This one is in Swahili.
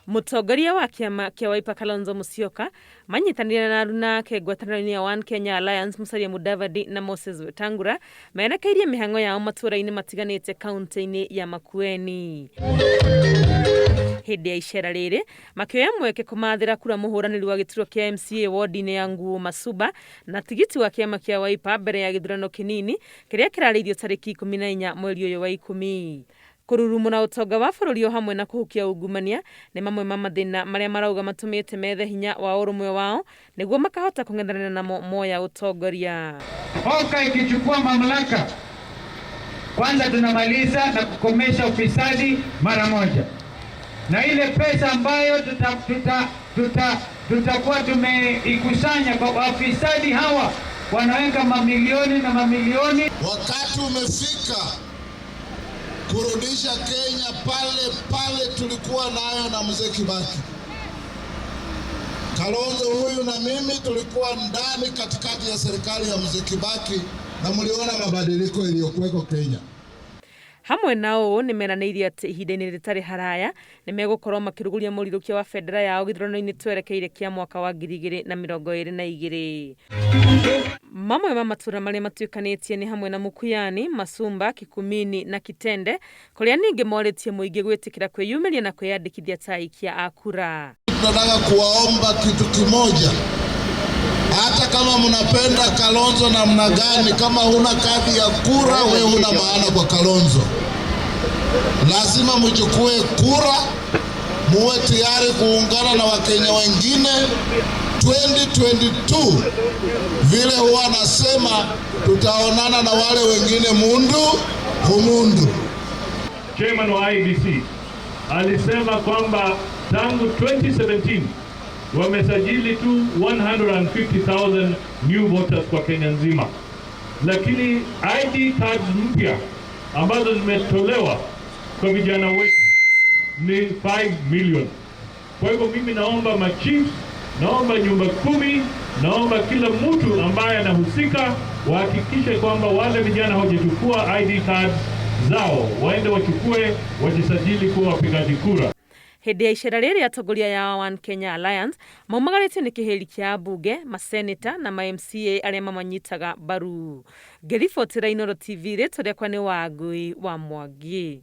Mutongoria wa kiama kia Wiper Kalonzo Musyoka manyitanire na aruna ke ngwatanĩro-inĩ ya One Kenya Alliance Musalia Mudavadi na Moses Wetangula merekeirie mihango yao matũra-inĩ matiganĩte kaunti-inĩ ya Makueni. Hĩndĩ ya icera rĩrĩ makĩoya mweke kũmathĩra kura mũhũranĩri wa gĩturwa kĩa MCA ward-inĩ ya Nguo Masuba na tigiti wa kiama kia Wiper mbere ya gĩthurano kĩnini kĩrĩa kĩrarĩirio tarĩki 14 mweri ũyũ wa 10. Kururumu na utonga wa bũrũri o hamwe na kuhukia ungumania nĩ mamwe ma mathĩna marĩa marauga matũmĩte methe hinya wa ũrũmwe wao nĩguo makahota kũng'ethanĩra namo moya utongoria. OKA ikichukua mamlaka, kwanza tunamaliza na kukomesha ufisadi mara moja, na ile pesa ambayo tutakuwa tumeikusanya kwa wafisadi hawa wanaweka mamilioni na mamilioni. Wakati umefika kurudisha Kenya pale tulikuwa nayo na mzee Kibaki. Kalonzo huyu na mimi tulikuwa ndani katikati ya serikali ya mzee Kibaki na mliona mabadiliko iliyokuweko Kenya. Hamwe nao nimeranĩirie atĩ ihinda-inĩ rĩtarĩ haraya nĩmegũkorwo makĩrũgũria mũrirũkia wa bendera yao gĩthurano-inĩ twerekeire kĩa mwaka wa 2022. Mamwe ma matũra marĩa matuĩkanĩtie nĩ hamwe na Makueni, Masumba, Kikumini na Kitende, kũrĩa ningĩ morĩtie mũingĩ gwĩtĩkĩra kwĩyumĩria na kwĩyandĩkithia ta aikia a kura. Tunataka kuwaomba kitu kimoja. Hata kama mnapenda Kalonzo namna gani, kama huna kadi ya kura, wewe huna maana kwa Kalonzo. Lazima mchukue kura, muwe tayari kuungana na Wakenya wengine 2022. Vile huwa nasema tutaonana na wale wengine mundu humundu. Chairman wa IBC alisema kwamba tangu 2017 wamesajili tu 150,000 new voters kwa Kenya nzima, lakini ID cards mpya ambazo zimetolewa kwa vijana wetu ni 5 million. Kwa hivyo mimi naomba machiefs, naomba nyumba 10, naomba kila mtu ambaye anahusika wahakikishe kwamba wale vijana hawajachukua ID cards zao waende wachukue, wajisajili kuwa wapigaji kura. Hĩndĩ ya icera rĩrĩ atongoria ya One Kenya Alliance maumagarĩtio nĩ kĩhĩri kĩa ambunge, maseneta na ma-MCA arĩa mamanyitaga mbaru. Ngĩribotera Inooro TV rĩtwa rĩakwa nĩ Wangui wa Mwangi.